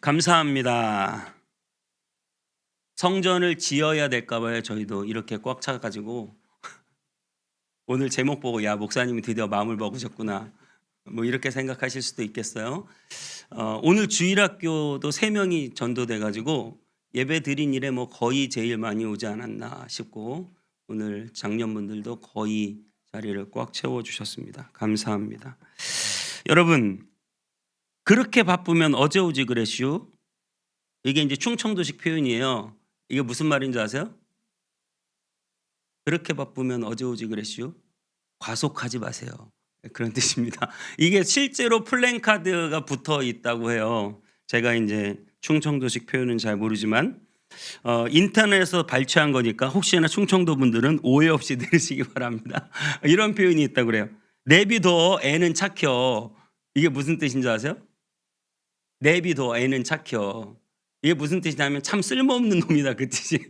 감사합니다. 성전을 지어야 될까 봐요. 저희도 이렇게 꽉 차가지고 오늘 제목 보고 야 목사님이 드디어 마음을 먹으셨구나 뭐 이렇게 생각하실 수도 있겠어요. 오늘 주일학교도 3명이 전도돼 가지고 예배 드린 일에 뭐 거의 제일 많이 오지 않았나 싶고 오늘 장년분들도 거의 자리를 꽉 채워주셨습니다. 감사합니다. 여러분 그렇게 바쁘면 어제 오지 그랬슈. 이게 이제 충청도식 표현이에요. 이게 무슨 말인지 아세요? 그렇게 바쁘면 어제 오지 그랬슈. 과속하지 마세요. 그런 뜻입니다. 이게 실제로 플랜카드가 붙어 있다고 해요. 제가 이제 충청도식 표현은 잘 모르지만 인터넷에서 발췌한 거니까 혹시나 충청도 분들은 오해 없이 들으시기 바랍니다. 이런 표현이 있다고 그래요. 내비둬 애는 착혀. 이게 무슨 뜻인지 아세요? 내비둬 애는 착혀. 이게 무슨 뜻이냐면 참 쓸모없는 놈이다 그 뜻이에요.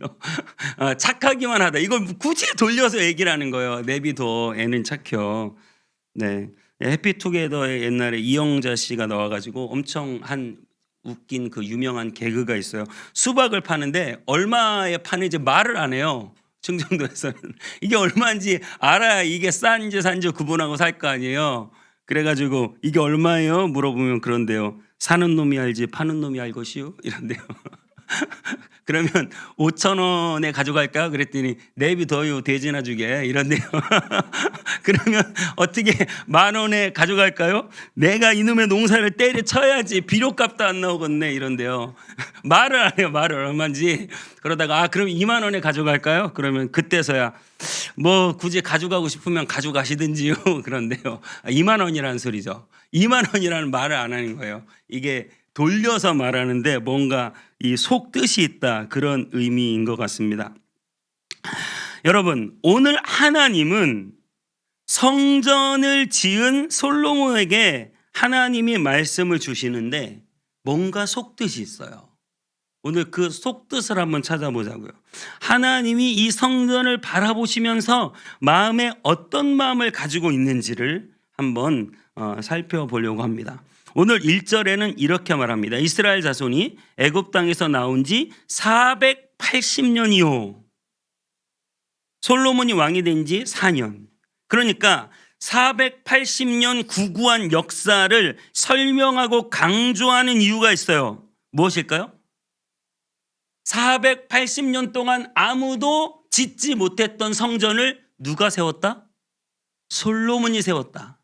착하기만 하다. 이걸 굳이 돌려서 얘기를 하는 거예요. 내비둬 애는 착혀. 네, 해피투게더에 옛날에 이영자 씨가 나와가지고 엄청 한 웃긴 그 유명한 개그가 있어요. 수박을 파는데 얼마에 파는지 말을 안 해요. 충청도에서는 이게 얼마인지 알아야 이게 싼지 산지 구분하고 살 거 아니에요. 그래가지고 이게 얼마예요? 물어보면 그런데요. 사는 놈이 알지 파는 놈이 알것이요? 이런데요. 그러면 5,000원에 가져갈까? 그랬더니 내비둬요 돼지나 주게 이런데요. 그러면 어떻게 10,000원에 가져갈까요? 내가 이놈의 농사를 때려쳐야지 비료값도 안 나오겠네 이런데요. 말을 안 해요. 말을 얼마인지. 그러다가 그럼 20,000원에 가져갈까요? 그러면 그때서야 뭐 굳이 가져가고 싶으면 가져가시든지요. 그런데요. 20,000원이라는 소리죠. 20,000원이라는 말을 안 하는 거예요. 이게 돌려서 말하는데 뭔가 이 속뜻이 있다 그런 의미인 것 같습니다. 여러분 오늘 하나님은 성전을 지은 솔로몬에게 하나님이 말씀을 주시는데 뭔가 속뜻이 있어요. 오늘 그 속뜻을 한번 찾아보자고요. 하나님이 이 성전을 바라보시면서 마음에 어떤 마음을 가지고 있는지를 한번 살펴보려고 합니다. 오늘 1절에는 이렇게 말합니다. 이스라엘 자손이 애굽 땅에서 나온 지 480년이요. 솔로몬이 왕이 된 지 4년. 그러니까 480년 구구한 역사를 설명하고 강조하는 이유가 있어요. 무엇일까요? 480년 동안 아무도 짓지 못했던 성전을 누가 세웠다? 솔로몬이 세웠다.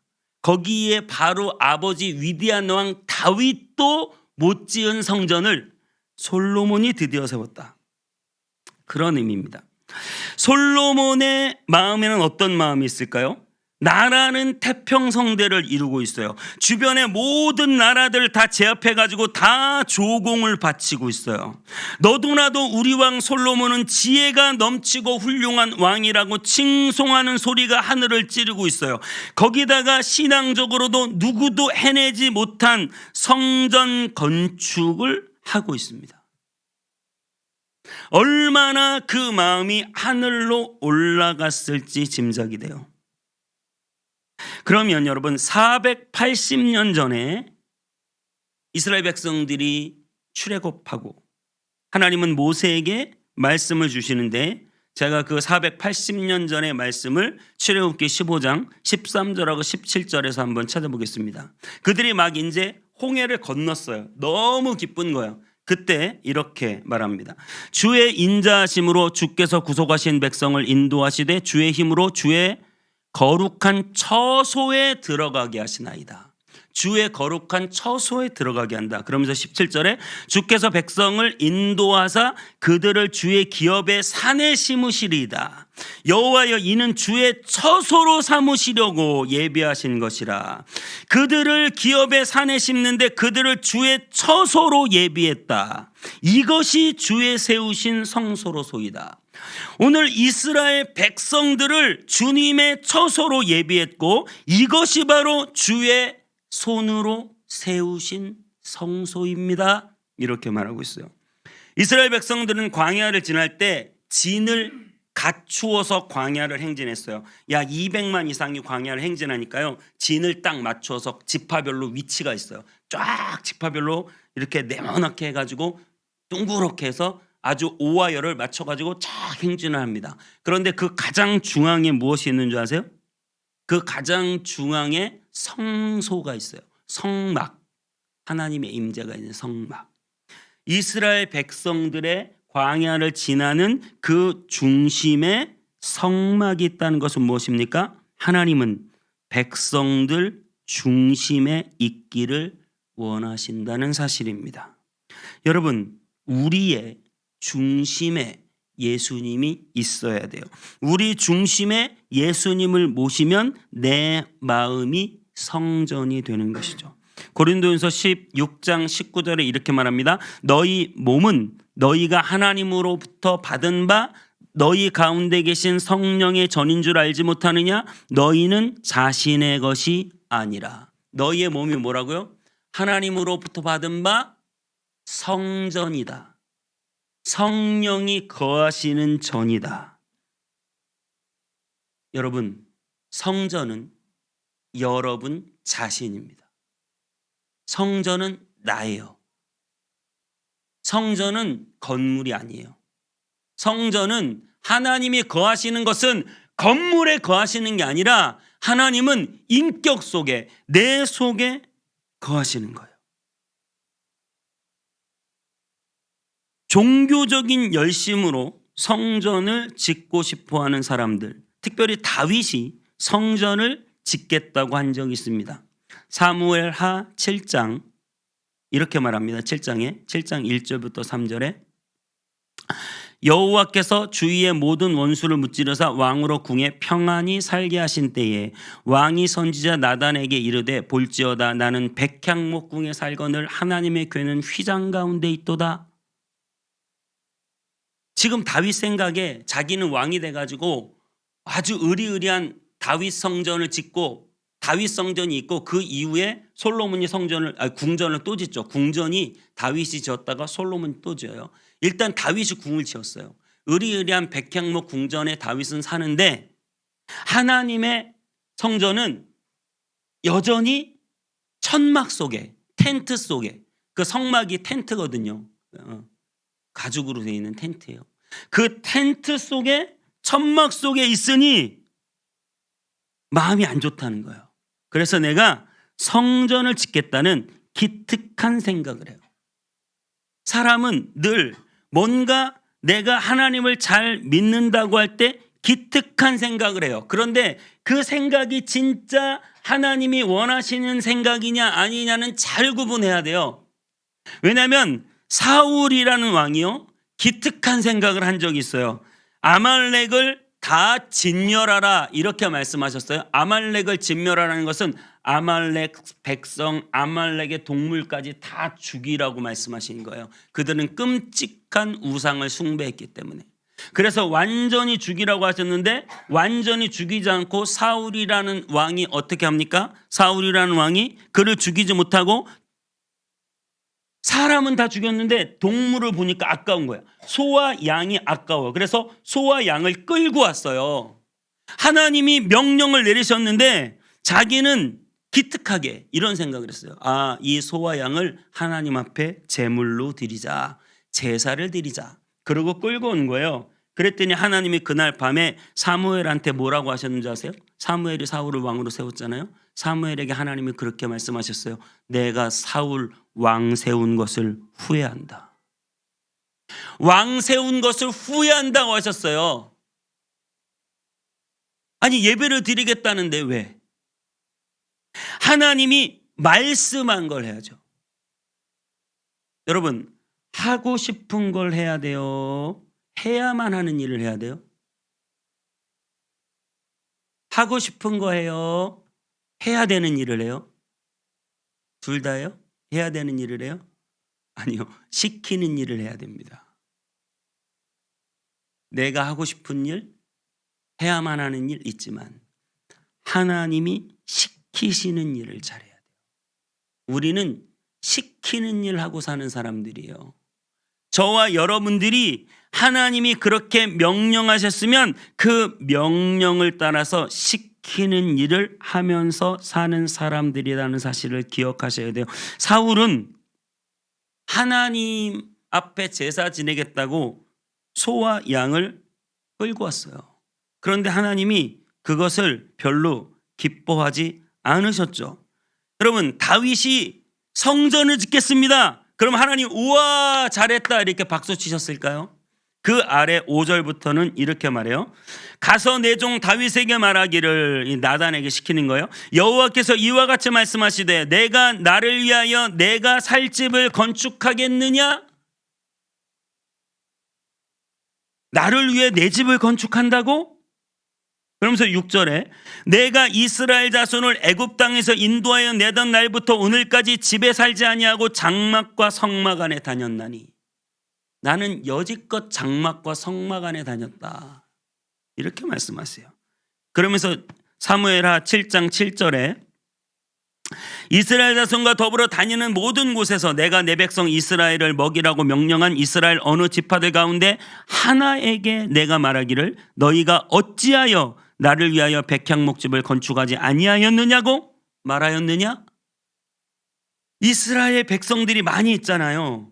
거기에 바로 아버지 위대한 왕 다윗도 못 지은 성전을 솔로몬이 드디어 세웠다. 그런 의미입니다. 솔로몬의 마음에는 어떤 마음이 있을까요? 나라는 태평성대를 이루고 있어요. 주변의 모든 나라들을 다 제압해가지고 다 조공을 바치고 있어요. 너도나도 우리 왕 솔로몬은 지혜가 넘치고 훌륭한 왕이라고 칭송하는 소리가 하늘을 찌르고 있어요. 거기다가 신앙적으로도 누구도 해내지 못한 성전 건축을 하고 있습니다. 얼마나 그 마음이 하늘로 올라갔을지 짐작이 돼요. 그러면 여러분 480년 전에 이스라엘 백성들이 출애굽하고 하나님은 모세에게 말씀을 주시는데 제가 그 480년 전의 말씀을 출애굽기 15장 13절하고 17절에서 한번 찾아보겠습니다. 그들이 막 이제 홍해를 건넜어요. 너무 기쁜 거예요. 그때 이렇게 말합니다. 주의 인자하심으로 주께서 구속하신 백성을 인도하시되 주의 힘으로 주의 거룩한 처소에 들어가게 하시나이다. 주의 거룩한 처소에 들어가게 한다. 그러면서 17절에 주께서 백성을 인도하사 그들을 주의 기업의 산에 심으시리이다. 여호와여 이는 주의 처소로 삼으시려고 예비하신 것이라. 그들을 기업의 산에 심는데 그들을 주의 처소로 예비했다. 이것이 주의 세우신 성소로소이다. 오늘 이스라엘 백성들을 주님의 처소로 예비했고 이것이 바로 주의 손으로 세우신 성소입니다. 이렇게 말하고 있어요. 이스라엘 백성들은 광야를 지날 때 진을 갖추어서 광야를 행진했어요. 약 200만 이상이 광야를 행진하니까요. 진을 딱 맞춰서 지파별로 위치가 있어요. 쫙 지파별로 이렇게 네모나게 해가지고 둥그렇게 해서 아주 오와 열을 맞춰가지고 쫙 행진을 합니다. 그런데 그 가장 중앙에 무엇이 있는 줄 아세요? 그 가장 중앙에 성소가 있어요. 성막. 하나님의 임재가 있는 성막. 이스라엘 백성들의 광야를 지나는 그 중심에 성막이 있다는 것은 무엇입니까? 하나님은 백성들 중심에 있기를 원하신다는 사실입니다. 여러분, 우리의 중심에 예수님이 있어야 돼요. 우리 중심에 예수님을 모시면 내 마음이 성전이 되는 것이죠. 고린도전서 16장 19절에 이렇게 말합니다. 너희 몸은 너희가 하나님으로부터 받은 바 너희 가운데 계신 성령의 전인 줄 알지 못하느냐? 너희는 자신의 것이 아니라. 너희의 몸이 뭐라고요? 하나님으로부터 받은 바 성전이다. 성령이 거하시는 전이다. 여러분, 성전은 여러분 자신입니다. 성전은 나예요. 성전은 건물이 아니에요. 성전은 하나님이 거하시는 것은 건물에 거하시는 게 아니라 하나님은 인격 속에, 내 속에 거하시는 거예요. 종교적인 열심으로 성전을 짓고 싶어 하는 사람들, 특별히 다윗이 성전을 짓겠다고 한 적이 있습니다. 사무엘하 7장 이렇게 말합니다. 7장 1절부터 3절에 여호와께서 주위의 모든 원수를 무찌르사 왕으로 궁에 평안히 살게 하신 때에 왕이 선지자 나단에게 이르되 볼지어다 나는 백향목 궁에 살거늘 하나님의 궤는 휘장 가운데 있도다. 지금 다윗 생각에 자기는 왕이 돼가지고 아주 의리의리한 다윗 성전을 짓고 다윗 성전이 있고 그 이후에 솔로몬이 궁전을 또 짓죠. 궁전이 다윗이 지었다가 솔로몬이 또 지어요. 일단 다윗이 궁을 지었어요. 의리의리한 백향목 궁전에 다윗은 사는데 하나님의 성전은 여전히 천막 속에, 텐트 속에, 그 성막이 텐트거든요. 가죽으로 되어 있는 텐트예요. 그 텐트 속에, 천막 속에 있으니 마음이 안 좋다는 거예요. 그래서 내가 성전을 짓겠다는 기특한 생각을 해요. 사람은 늘 뭔가 내가 하나님을 잘 믿는다고 할 때 기특한 생각을 해요. 그런데 그 생각이 진짜 하나님이 원하시는 생각이냐 아니냐는 잘 구분해야 돼요. 왜냐하면 사울이라는 왕이요, 기특한 생각을 한 적이 있어요. 아말렉을 다 진멸하라 이렇게 말씀하셨어요. 아말렉을 진멸하라는 것은 아말렉 백성, 아말렉의 동물까지 다 죽이라고 말씀하신 거예요. 그들은 끔찍한 우상을 숭배했기 때문에. 그래서 완전히 죽이라고 하셨는데 완전히 죽이지 않고 사울이라는 왕이 어떻게 합니까? 사울이라는 왕이 그를 죽이지 못하고 사람은 다 죽였는데 동물을 보니까 아까운 거야. 소와 양이 아까워. 그래서 소와 양을 끌고 왔어요. 하나님이 명령을 내리셨는데 자기는 기특하게 이런 생각을 했어요. 아, 이 소와 양을 하나님 앞에 제물로 드리자. 제사를 드리자. 그러고 끌고 온 거예요. 그랬더니 하나님이 그날 밤에 사무엘한테 뭐라고 하셨는지 아세요? 사무엘이 사울을 왕으로 세웠잖아요. 사무엘에게 하나님이 그렇게 말씀하셨어요. 내가 사울 왕 세운 것을 후회한다. 왕 세운 것을 후회한다고 하셨어요. 아니, 예배를 드리겠다는데 왜? 하나님이 말씀한 걸 해야죠. 여러분, 하고 싶은 걸 해야 돼요? 해야만 하는 일을 해야 돼요? 하고 싶은 거 해요? 해야 되는 일을 해요? 둘 다요? 해야 되는 일을 해요? 아니요. 시키는 일을 해야 됩니다. 내가 하고 싶은 일, 해야만 하는 일 있지만 하나님이 시키시는 일을 잘해야 돼요. 우리는 시키는 일 하고 사는 사람들이에요. 저와 여러분들이 하나님이 그렇게 명령하셨으면 그 명령을 따라서 시키는 시키는 일을 하면서 사는 사람들이라는 사실을 기억하셔야 돼요. 사울은 하나님 앞에 제사 지내겠다고 소와 양을 끌고 왔어요. 그런데 하나님이 그것을 별로 기뻐하지 않으셨죠. 여러분, 다윗이 성전을 짓겠습니다. 그럼 하나님 우와 잘했다 이렇게 박수 치셨을까요? 그 아래 5절부터는 이렇게 말해요. 가서 내 종 다윗에게 말하기를, 나단에게 시키는 거예요. 여호와께서 이와 같이 말씀하시되 내가 나를 위하여 내가 살 집을 건축하겠느냐? 나를 위해 내 집을 건축한다고? 그러면서 6절에 내가 이스라엘 자손을 애굽 땅에서 인도하여 내던 날부터 오늘까지 집에 살지 아니하고 장막과 성막 안에 다녔나니, 나는 여지껏 장막과 성막 안에 다녔다 이렇게 말씀하세요. 그러면서 사무엘하 7장 7절에 이스라엘 자손과 더불어 다니는 모든 곳에서 내가 내 백성 이스라엘을 먹이라고 명령한 이스라엘 어느 지파들 가운데 하나에게 내가 말하기를 너희가 어찌하여 나를 위하여 백향목집을 건축하지 아니하였느냐고 말하였느냐? 이스라엘 백성들이 많이 있잖아요.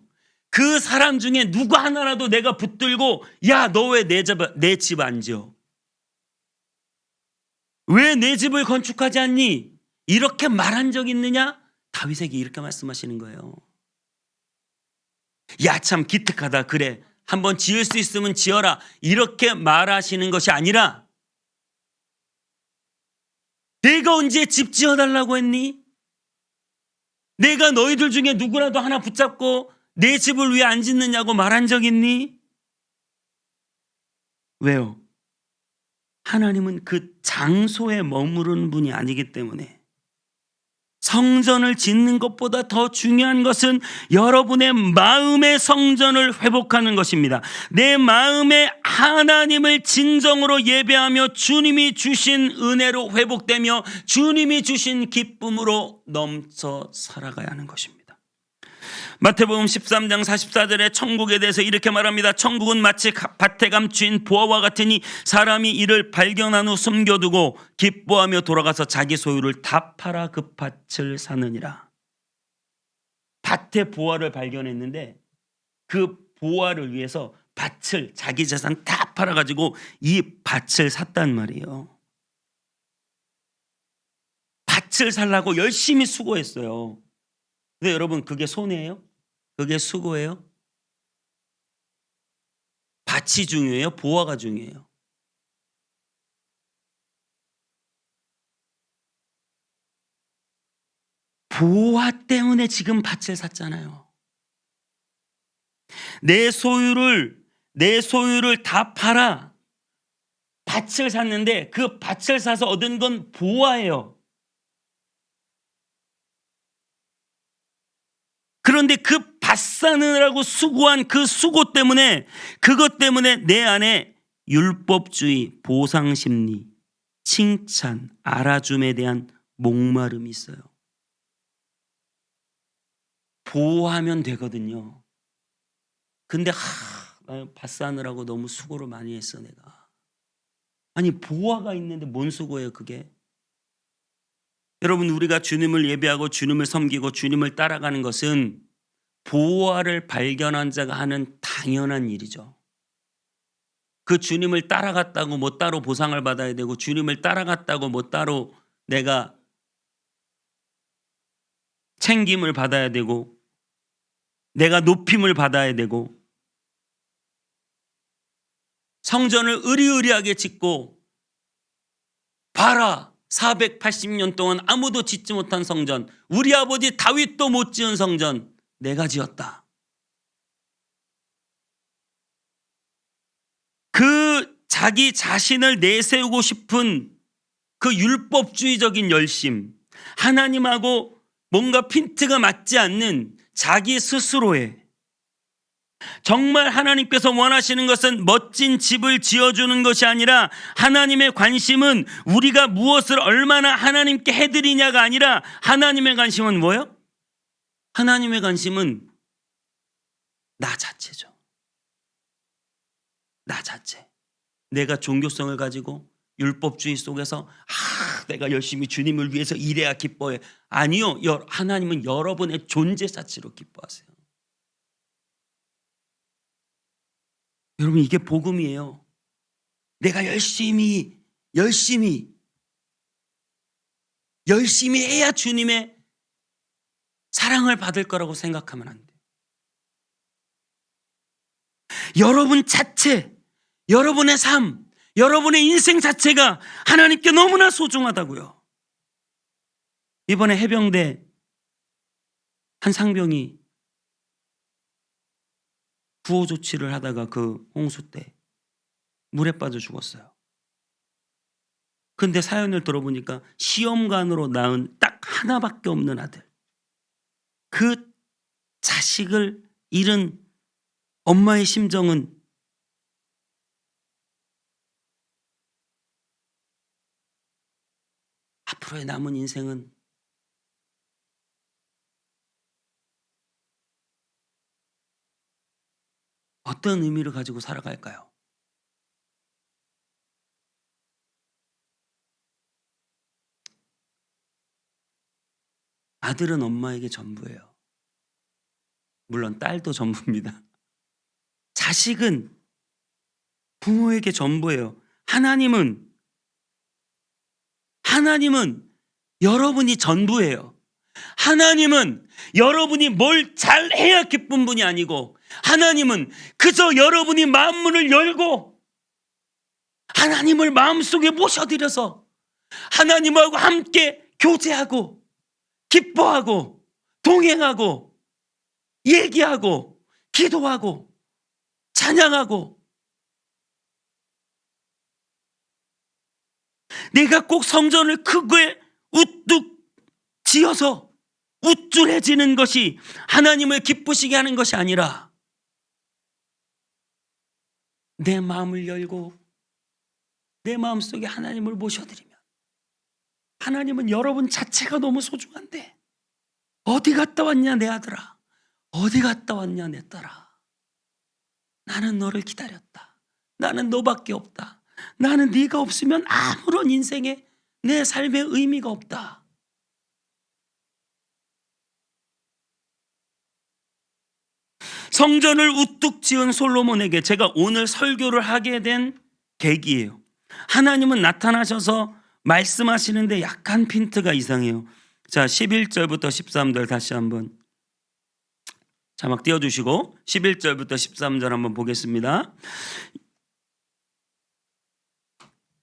그 사람 중에 누구 하나라도 내가 붙들고 야, 너 왜 내 집 안 지어? 왜 내 집을 건축하지 않니? 이렇게 말한 적 있느냐? 다윗에게 이렇게 말씀하시는 거예요. 야, 참 기특하다. 그래, 한번 지을 수 있으면 지어라. 이렇게 말하시는 것이 아니라 내가 언제 집 지어달라고 했니? 내가 너희들 중에 누구라도 하나 붙잡고 내 집을 왜 안 짓느냐고 말한 적 있니? 왜요? 하나님은 그 장소에 머무르는 분이 아니기 때문에 성전을 짓는 것보다 더 중요한 것은 여러분의 마음의 성전을 회복하는 것입니다. 내 마음에 하나님을 진정으로 예배하며 주님이 주신 은혜로 회복되며 주님이 주신 기쁨으로 넘쳐 살아가야 하는 것입니다. 마태복음 13장 44절에 천국에 대해서 이렇게 말합니다. 천국은 마치 밭에 감추인 보화와 같으니 사람이 이를 발견한 후 숨겨두고 기뻐하며 돌아가서 자기 소유를 다 팔아 그 밭을 사느니라. 밭에 보화를 발견했는데 그 보화를 위해서 밭을, 자기 재산 다 팔아가지고 이 밭을 샀단 말이에요. 밭을 살라고 열심히 수고했어요. 근데 여러분, 그게 손해예요? 그게 수고예요? 밭이 중요해요? 보화가 중요해요? 보화 때문에 지금 밭을 샀잖아요. 내 소유를 다 팔아 밭을 샀는데 그 밭을 사서 얻은 건 보화예요. 그런데 그 밭 사느라고 수고한 그 수고 때문에, 그것 때문에 내 안에 율법주의, 보상심리, 칭찬, 알아줌에 대한 목마름이 있어요. 보호하면 되거든요. 근데 밭 사느라고 너무 수고를 많이 했어 내가. 아니, 보화가 있는데 뭔 수고예요 그게? 여러분, 우리가 주님을 예배하고 주님을 섬기고 주님을 따라가는 것은 보화를 발견한 자가 하는 당연한 일이죠. 그 주님을 따라갔다고 뭐 따로 보상을 받아야 되고, 주님을 따라갔다고 뭐 따로 내가 챙김을 받아야 되고, 내가 높임을 받아야 되고, 성전을 으리으리하게 짓고 봐라 480년 동안 아무도 짓지 못한 성전, 우리 아버지 다윗도 못 지은 성전 내가 지었다. 그 자기 자신을 내세우고 싶은 그 율법주의적인 열심, 하나님하고 뭔가 핀트가 맞지 않는 자기 스스로의, 정말 하나님께서 원하시는 것은 멋진 집을 지어주는 것이 아니라 하나님의 관심은 우리가 무엇을 얼마나 하나님께 해드리냐가 아니라 하나님의 관심은 뭐예요? 하나님의 관심은 나 자체죠. 나 자체. 내가 종교성을 가지고 율법주의 속에서 내가 열심히 주님을 위해서 일해야 기뻐해. 아니요. 하나님은 여러분의 존재 자체로 기뻐하세요. 여러분 이게 복음이에요. 내가 열심히 해야 주님의 사랑을 받을 거라고 생각하면 안 돼요. 여러분 자체, 여러분의 삶, 여러분의 인생 자체가 하나님께 너무나 소중하다고요. 이번에 해병대 한 상병이 구호 조치를 하다가 그 홍수 때 물에 빠져 죽었어요. 근데 사연을 들어보니까 시험관으로 낳은 딱 하나밖에 없는 아들. 그 자식을 잃은 엄마의 심정은 앞으로의 남은 인생은 어떤 의미를 가지고 살아갈까요? 아들은 엄마에게 전부예요. 물론 딸도 전부입니다. 자식은 부모에게 전부예요. 하나님은 여러분이 전부예요. 하나님은 여러분이 뭘 잘해야 기쁜 분이 아니고, 하나님은 그저 여러분이 마음문을 열고 하나님을 마음속에 모셔드려서 하나님하고 함께 교제하고 기뻐하고 동행하고 얘기하고 기도하고 찬양하고, 내가 꼭 성전을 크게 우뚝 지어서 우쭐해지는 것이 하나님을 기쁘시게 하는 것이 아니라, 내 마음을 열고 내 마음속에 하나님을 모셔드리면, 하나님은 여러분 자체가 너무 소중한데 어디 갔다 왔냐 내 아들아, 어디 갔다 왔냐 내 딸아, 나는 너를 기다렸다, 나는 너밖에 없다, 나는 네가 없으면 아무런 인생에 내 삶의 의미가 없다. 성전을 우뚝 지은 솔로몬에게 제가 오늘 설교를 하게 된 계기예요. 하나님은 나타나셔서 말씀하시는데 약간 핀트가 이상해요. 자, 11절부터 13절 다시 한번 자막 띄워주시고 11절부터 13절 한번 보겠습니다.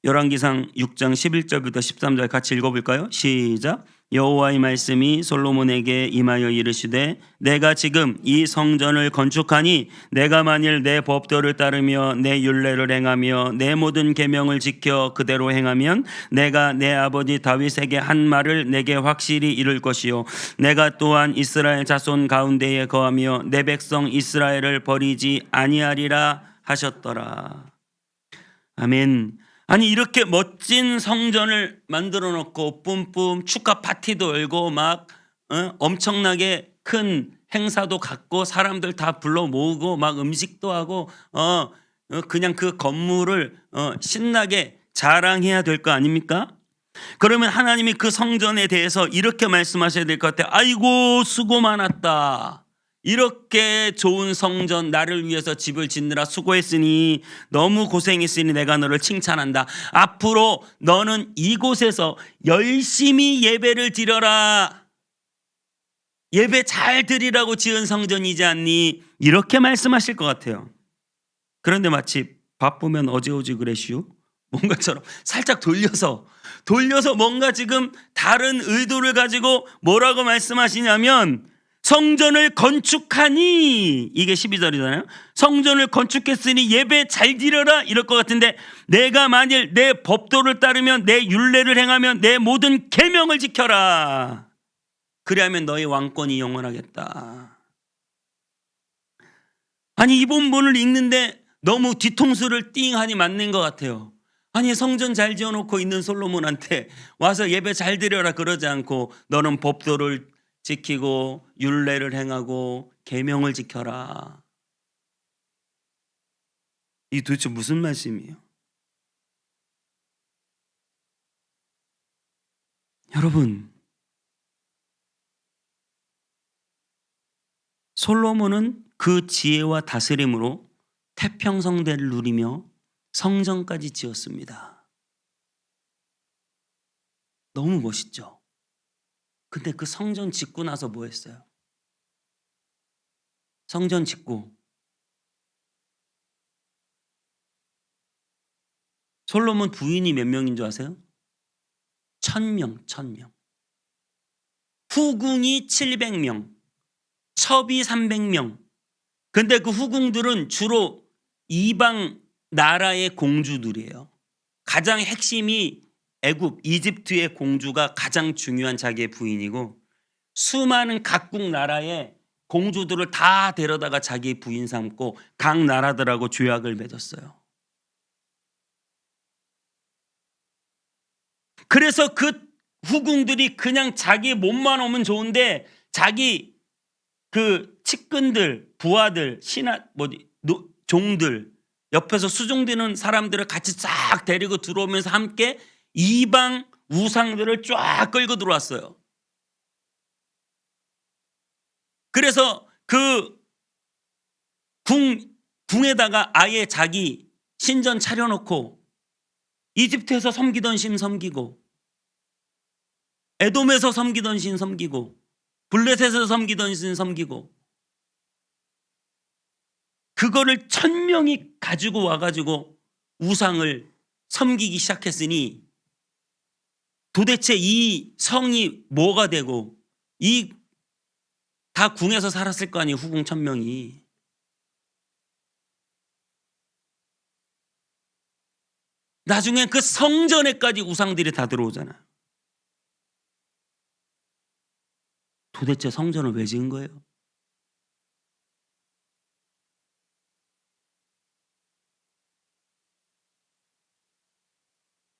열왕기상 6장 11절부터 13절 같이 읽어볼까요? 시작. 여호와의 말씀이 솔로몬에게 임하여 이르시되, 내가 지금 이 성전을 건축하니 내가 만일 내 법도를 따르며 내 율례를 행하며 내 모든 계명을 지켜 그대로 행하면 내가 내 아버지 다윗에게 한 말을 내게 확실히 이룰 것이요, 내가 또한 이스라엘 자손 가운데에 거하며 내 백성 이스라엘을 버리지 아니하리라 하셨더라. 아멘. 아니 이렇게 멋진 성전을 만들어 놓고 뿜뿜 축하 파티도 열고 막 엄청나게 큰 행사도 갖고 사람들 다 불러 모으고 막 음식도 하고 그냥 그 건물을 신나게 자랑해야 될 거 아닙니까? 그러면 하나님이 그 성전에 대해서 이렇게 말씀하셔야 될 것 같아요. 아이고 수고 많았다. 이렇게 좋은 성전 나를 위해서 집을 짓느라 수고했으니, 너무 고생했으니 내가 너를 칭찬한다. 앞으로 너는 이곳에서 열심히 예배를 드려라. 예배 잘 드리라고 지은 성전이지 않니? 이렇게 말씀하실 것 같아요. 그런데 마치 바쁘면 어제 오지 그랬슈? 뭔가처럼 살짝 돌려서 뭔가 지금 다른 의도를 가지고 뭐라고 말씀하시냐면, 성전을 건축하니, 이게 12절이잖아요. 성전을 건축했으니 예배 잘 드려라 이럴 것 같은데, 내가 만일 내 법도를 따르면 내 율례를 행하면 내 모든 계명을 지켜라. 그리하면 너의 왕권이 영원하겠다. 아니 이 본문을 읽는데 너무 뒤통수를 띵하니 맞는 것 같아요. 아니 성전 잘 지어놓고 있는 솔로몬한테 와서 예배 잘 드려라 그러지 않고, 너는 법도를 지키고 율례를 행하고 계명을 지켜라. 이 도대체 무슨 말씀이에요? 여러분, 솔로몬은 그 지혜와 다스림으로 태평성대를 누리며 성전까지 지었습니다. 너무 멋있죠? 근데 그 성전 짓고 나서 뭐 했어요? 성전 짓고 솔로몬 부인이 몇 명인 줄 아세요? 1000명, 1000명. 후궁이 700명, 첩이 300명. 근데 그 후궁들은 주로 이방 나라의 공주들이에요. 가장 핵심이 애굽, 이집트의 공주가 가장 중요한 자기의 부인이고, 수많은 각국 나라의 공주들을 다 데려다가 자기 부인 삼고 각 나라들하고 조약을 맺었어요. 그래서 그 후궁들이 그냥 자기 몸만 오면 좋은데 자기 그 측근들, 부하들, 종들, 옆에서 수종되는 사람들을 같이 쫙 데리고 들어오면서 함께 이방 우상들을 쫙 끌고 들어왔어요. 그래서 그 궁에다가 아예 자기 신전 차려놓고 이집트에서 섬기던 신 섬기고, 에돔에서 섬기던 신 섬기고, 블레셋에서 섬기던 신 섬기고, 그거를 1000명이 가지고 와가지고 우상을 섬기기 시작했으니 도대체 이 성이 뭐가 되고, 이 다 궁에서 살았을 거 아니에요, 후궁 1000명이. 나중에 그 성전에까지 우상들이 다 들어오잖아요. 도대체 성전을 왜 지은 거예요?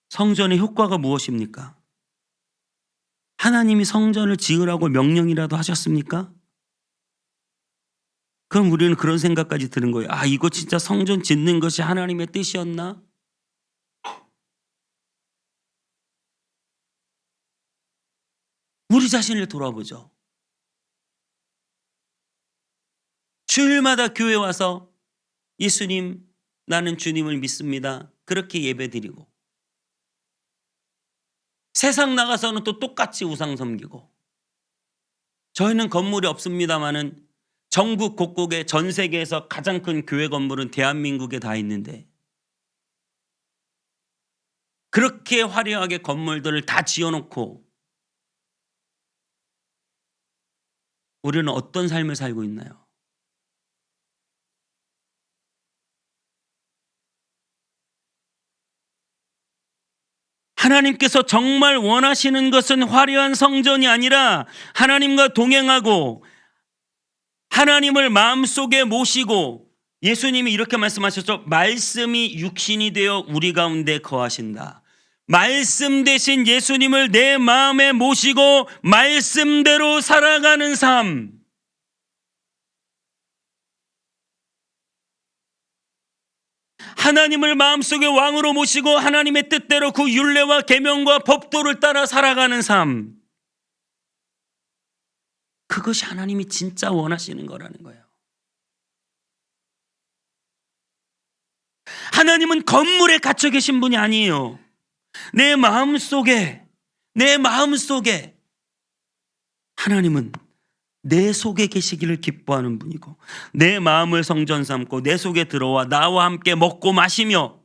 성전의 효과가 무엇입니까? 하나님이 성전을 지으라고 명령이라도 하셨습니까? 그럼 우리는 그런 생각까지 드는 거예요. 아, 이거 진짜 성전 짓는 것이 하나님의 뜻이었나? 우리 자신을 돌아보죠. 주일마다 교회 와서 예수님, 나는 주님을 믿습니다. 그렇게 예배드리고, 세상 나가서는 또 똑같이 우상 섬기고, 저희는 건물이 없습니다마는 전국 곳곳에 전 세계에서 가장 큰 교회 건물은 대한민국에 다 있는데, 그렇게 화려하게 건물들을 다 지어놓고 우리는 어떤 삶을 살고 있나요? 하나님께서 정말 원하시는 것은 화려한 성전이 아니라 하나님과 동행하고 하나님을 마음속에 모시고, 예수님이 이렇게 말씀하셨죠. 말씀이 육신이 되어 우리 가운데 거하신다. 말씀 대신 예수님을 내 마음에 모시고 말씀대로 살아가는 삶. 하나님을 마음속에 왕으로 모시고 하나님의 뜻대로 그 율례와 계명과 법도를 따라 살아가는 삶. 그것이 하나님이 진짜 원하시는 거라는 거예요. 하나님은 건물에 갇혀 계신 분이 아니에요. 내 마음속에 하나님은 내 속에 계시기를 기뻐하는 분이고, 내 마음을 성전 삼고 내 속에 들어와 나와 함께 먹고 마시며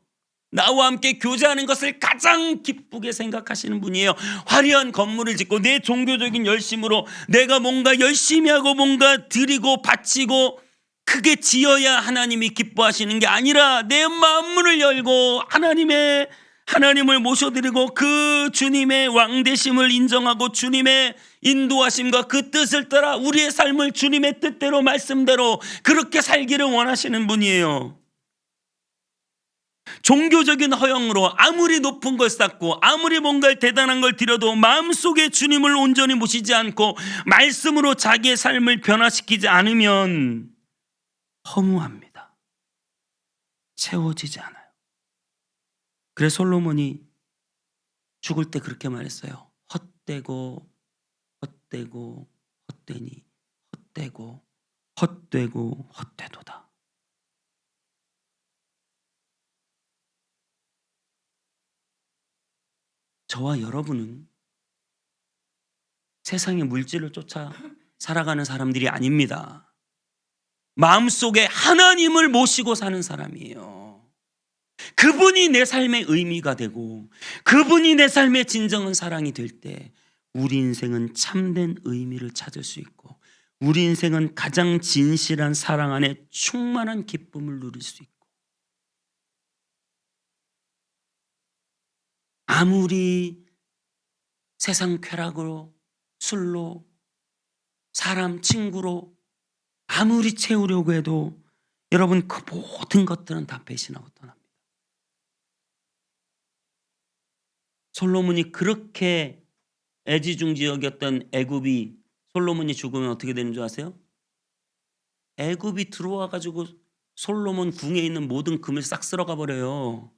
나와 함께 교제하는 것을 가장 기쁘게 생각하시는 분이에요. 화려한 건물을 짓고 내 종교적인 열심으로 내가 뭔가 열심히 하고 뭔가 드리고 바치고 크게 지어야 하나님이 기뻐하시는 게 아니라 내 마음문을 열고 하나님을 모셔드리고 그 주님의 왕되심을 인정하고 주님의 인도하심과 그 뜻을 따라 우리의 삶을 주님의 뜻대로 말씀대로 그렇게 살기를 원하시는 분이에요. 종교적인 허영으로 아무리 높은 걸 쌓고 아무리 뭔가 대단한 걸 드려도 마음속에 주님을 온전히 모시지 않고 말씀으로 자기의 삶을 변화시키지 않으면 허무합니다. 채워지지 않아요. 그래서 솔로몬이 죽을 때 그렇게 말했어요. 헛되고 헛되고 헛되니 헛되고 헛되고 헛되도다. 저와 여러분은 세상의 물질을 쫓아 살아가는 사람들이 아닙니다. 마음속에 하나님을 모시고 사는 사람이에요. 그분이 내 삶의 의미가 되고 그분이 내 삶의 진정한 사랑이 될 때 우리 인생은 참된 의미를 찾을 수 있고 우리 인생은 가장 진실한 사랑 안에 충만한 기쁨을 누릴 수 있고 아무리 세상 쾌락으로 술로 사람 친구로 아무리 채우려고 해도 여러분 그 모든 것들은 다 배신하고 떠납니다. 솔로몬이 그렇게 애지중지 여겼던 애굽이 솔로몬이 죽으면 어떻게 되는 줄 아세요? 애굽이 들어와 가지고 솔로몬 궁에 있는 모든 금을 싹 쓸어가 버려요.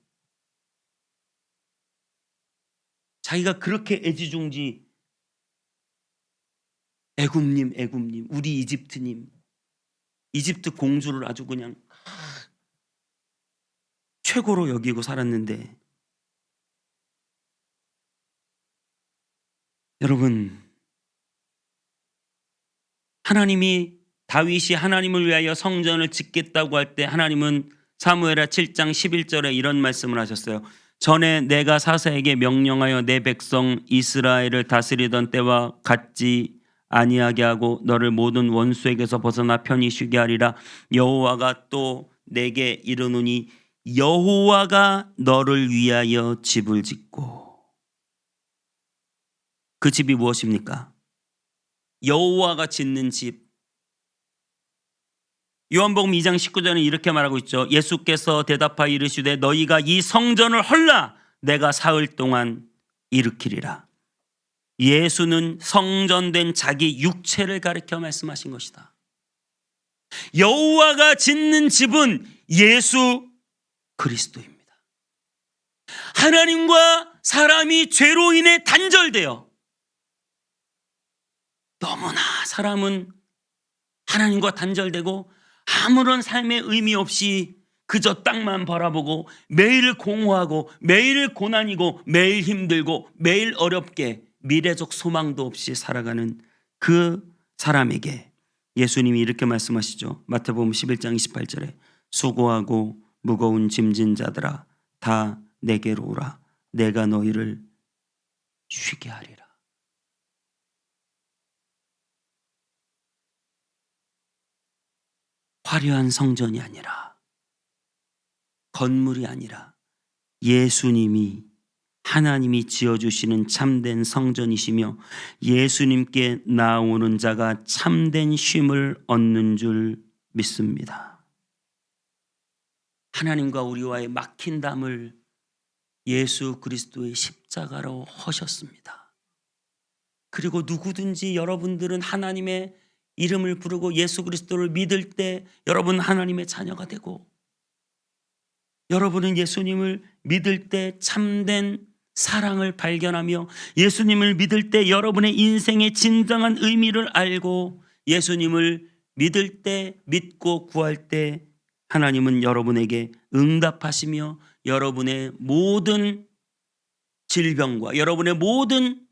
자기가 그렇게 애지중지 애굽님 애굽님 우리 이집트님 이집트 공주를 아주 그냥 최고로 여기고 살았는데 여러분 하나님이 다윗이 하나님을 위하여 성전을 짓겠다고 할 때 하나님은 사무엘하 7장 11절에 이런 말씀을 하셨어요. 전에 내가 사사에게 명령하여 내 백성 이스라엘을 다스리던 때와 같지 아니하게 하고 너를 모든 원수에게서 벗어나 편히 쉬게 하리라. 여호와가 또 내게 이르노니 여호와가 너를 위하여 집을 짓고 그 집이 무엇입니까? 여호와가 짓는 집. 요한복음 2장 19절에 이렇게 말하고 있죠. 예수께서 대답하여 이르시되 너희가 이 성전을 헐라 내가 사흘 동안 일으키리라. 예수는 성전된 자기 육체를 가리켜 말씀하신 것이다. 여호와가 짓는 집은 예수 그리스도입니다. 하나님과 사람이 죄로 인해 단절되어 너무나 사람은 하나님과 단절되고 아무런 삶의 의미 없이 그저 땅만 바라보고 매일 공허하고 매일 고난이고 매일 힘들고 매일 어렵게 미래적 소망도 없이 살아가는 그 사람에게 예수님이 이렇게 말씀하시죠. 마태복음 11장 28절에 수고하고 무거운 짐진 자들아 다 내게로 오라 내가 너희를 쉬게 하리라. 화려한 성전이 아니라 건물이 아니라 예수님이 하나님이 지어주시는 참된 성전이시며 예수님께 나오는 자가 참된 쉼을 얻는 줄 믿습니다. 하나님과 우리와의 막힌 담을 예수 그리스도의 십자가로 허셨습니다. 그리고 누구든지 여러분들은 하나님의 이름을 부르고 예수 그리스도를 믿을 때 여러분 하나님의 자녀가 되고 여러분은 예수님을 믿을 때 참된 사랑을 발견하며 예수님을 믿을 때 여러분의 인생의 진정한 의미를 알고 예수님을 믿을 때 믿고 구할 때 하나님은 여러분에게 응답하시며 여러분의 모든 질병과 여러분의 모든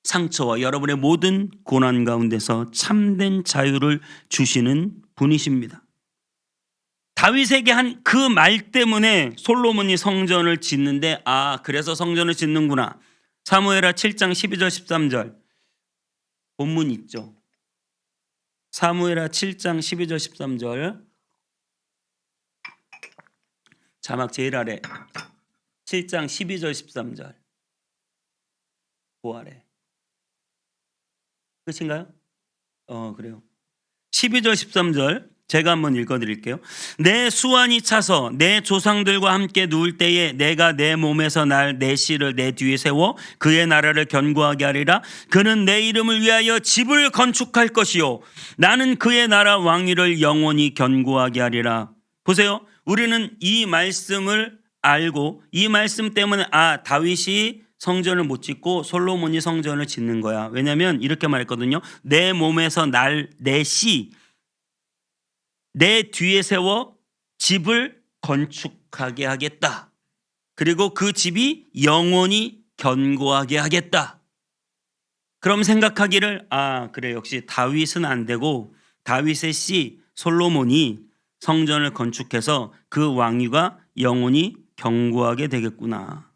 상처와 여러분의 모든 고난 가운데서 참된 자유를 주시는 분이십니다. 다윗에게 한 그 말 때문에 솔로몬이 성전을 짓는데 그래서 성전을 짓는구나. 사무엘하 7장 12절 13절 본문 있죠. 사무엘하 7장 12절 13절 자막 제일 아래 7장 12절 13절 그 아래 끝인가요? 그래요. 12절 13절 제가 한번 읽어드릴게요. 내 수완이 차서 내 조상들과 함께 누울 때에 내가 내 몸에서 날 내 씨를 내 뒤에 세워 그의 나라를 견고하게 하리라. 그는 내 이름을 위하여 집을 건축할 것이요 나는 그의 나라 왕위를 영원히 견고하게 하리라. 보세요. 우리는 이 말씀을 알고 이 말씀 때문에 다윗이 성전을 못 짓고 솔로몬이 성전을 짓는 거야. 왜냐하면 이렇게 말했거든요. 내 몸에서 내 뒤에 세워 집을 건축하게 하겠다. 그리고 그 집이 영원히 견고하게 하겠다. 그럼 생각하기를 그래 역시 다윗은 안 되고 다윗의 씨 솔로몬이 성전을 건축해서 그 왕위가 영원히 견고하게 되겠구나.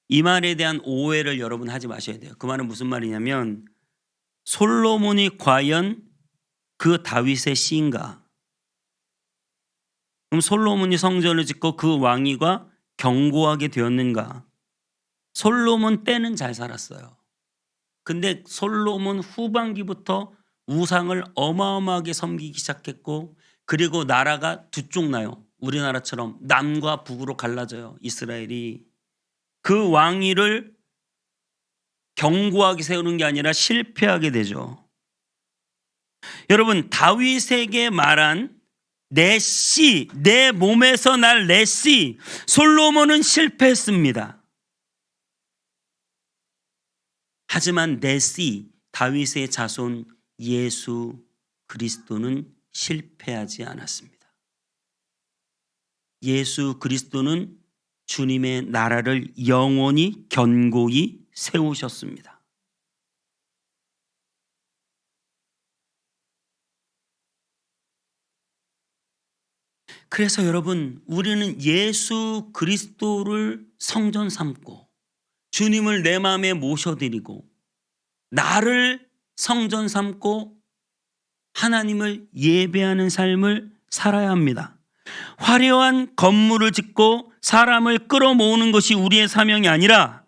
이 말에 대한 오해를 여러분 하지 마셔야 돼요. 그 말은 무슨 말이냐면 솔로몬이 과연 그 다윗의 씨인가? 그럼 솔로몬이 성전을 짓고 그 왕위가 견고하게 되었는가? 솔로몬 때는 잘 살았어요. 근데 솔로몬 후반기부터 우상을 어마어마하게 섬기기 시작했고 그리고 나라가 두 쪽 나요. 우리나라처럼 남과 북으로 갈라져요. 이스라엘이. 그 왕위를 견고하게 세우는 게 아니라 실패하게 되죠. 여러분 다윗에게 말한 내 씨, 내 몸에서 날 내 씨, 솔로몬은 실패했습니다. 하지만 내 씨, 다윗의 자손 예수 그리스도는 실패하지 않았습니다. 예수 그리스도는 주님의 나라를 영원히 견고히 세우셨습니다. 그래서 여러분 우리는 예수 그리스도를 성전 삼고 주님을 내 마음에 모셔드리고 나를 성전 삼고 하나님을 예배하는 삶을 살아야 합니다. 화려한 건물을 짓고 사람을 끌어모으는 것이 우리의 사명이 아니라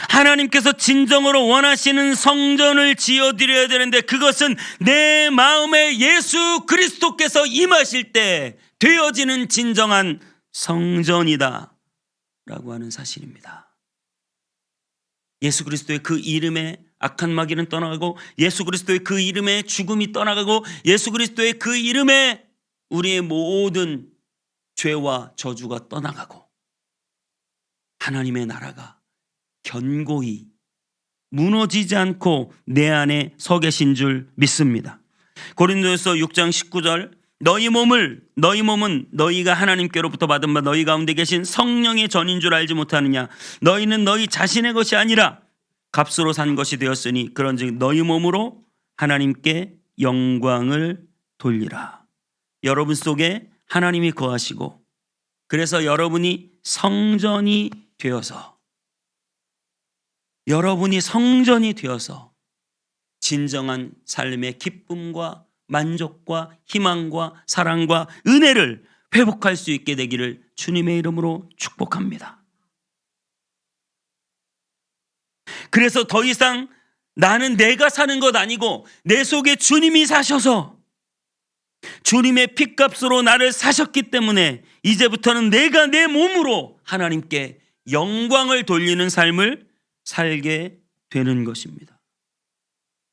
하나님께서 진정으로 원하시는 성전을 지어드려야 되는데 그것은 내 마음에 예수 그리스도께서 임하실 때 되어지는 진정한 성전이다 라고 하는 사실입니다. 예수 그리스도의 그 이름에 악한 마귀는 떠나가고 예수 그리스도의 그 이름에 죽음이 떠나가고 예수 그리스도의 그 이름에 우리의 모든 죄와 저주가 떠나가고 하나님의 나라가 견고히 무너지지 않고 내 안에 서 계신 줄 믿습니다. 고린도전서 6장 19절 너희 몸은 너희가 하나님께로부터 받은 바 너희 가운데 계신 성령의 전인 줄 알지 못하느냐. 너희는 너희 자신의 것이 아니라 값으로 산 것이 되었으니 그런즉 너희 몸으로 하나님께 영광을 돌리라. 여러분 속에 하나님이 거하시고 그래서 여러분이 성전이 되어서 진정한 삶의 기쁨과 만족과 희망과 사랑과 은혜를 회복할 수 있게 되기를 주님의 이름으로 축복합니다. 그래서 더 이상 나는 내가 사는 것 아니고 내 속에 주님이 사셔서 주님의 핏값으로 나를 사셨기 때문에 이제부터는 내가 내 몸으로 하나님께 영광을 돌리는 삶을 살게 되는 것입니다.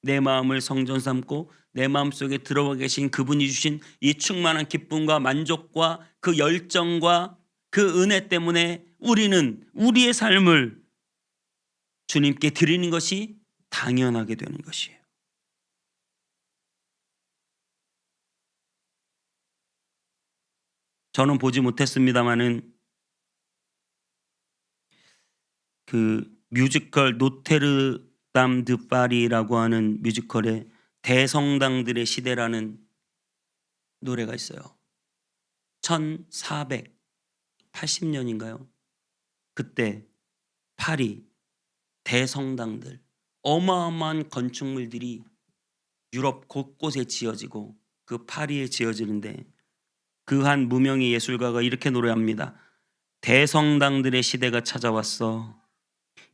내 마음을 성전 삼고 내 마음속에 들어와 계신 그분이 주신 이 충만한 기쁨과 만족과 그 열정과 그 은혜 때문에 우리는 우리의 삶을 주님께 드리는 것이 당연하게 되는 것이에요. 저는 보지 못했습니다마는 그 뮤지컬 노테르담 드 파리라고 하는 뮤지컬의 대성당들의 시대라는 노래가 있어요. 1480년인가요? 그때 파리 대성당들 어마어마한 건축물들이 유럽 곳곳에 지어지고 그 파리에 지어지는데 그 한 무명의 예술가가 이렇게 노래합니다. 대성당들의 시대가 찾아왔어.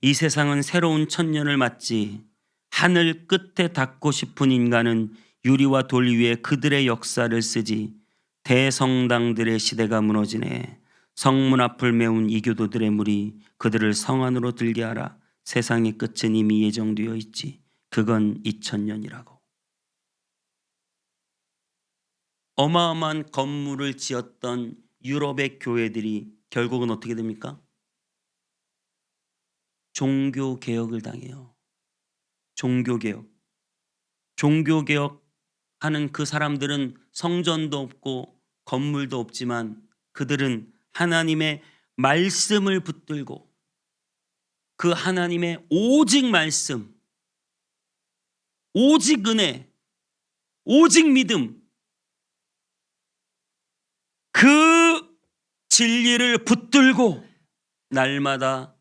이 세상은 새로운 천년을 맞지. 하늘 끝에 닿고 싶은 인간은 유리와 돌 위에 그들의 역사를 쓰지. 대성당들의 시대가 무너지네. 성문 앞을 메운 이교도들의 무리 그들을 성 안으로 들게 하라. 세상의 끝은 이미 예정되어 있지. 그건 2000년이라고. 어마어마한 건물을 지었던 유럽의 교회들이 결국은 어떻게 됩니까? 종교개혁을 당해요. 종교개혁. 종교개혁 하는 그 사람들은 성전도 없고 건물도 없지만 그들은 하나님의 말씀을 붙들고 그 하나님의 오직 말씀, 오직 은혜, 오직 믿음, 그 진리를 붙들고 날마다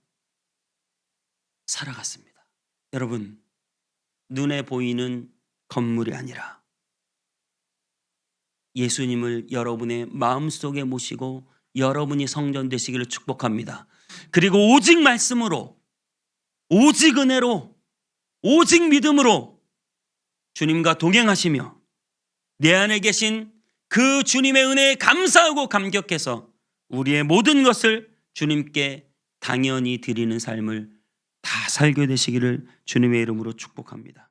살아갔습니다. 여러분, 눈에 보이는 건물이 아니라 예수님을 여러분의 마음속에 모시고 여러분이 성전 되시기를 축복합니다. 그리고 오직 말씀으로, 오직 은혜로, 오직 믿음으로 주님과 동행하시며 내 안에 계신 그 주님의 은혜에 감사하고 감격해서 우리의 모든 것을 주님께 당연히 드리는 삶을 다 살게 되시기를 주님의 이름으로 축복합니다.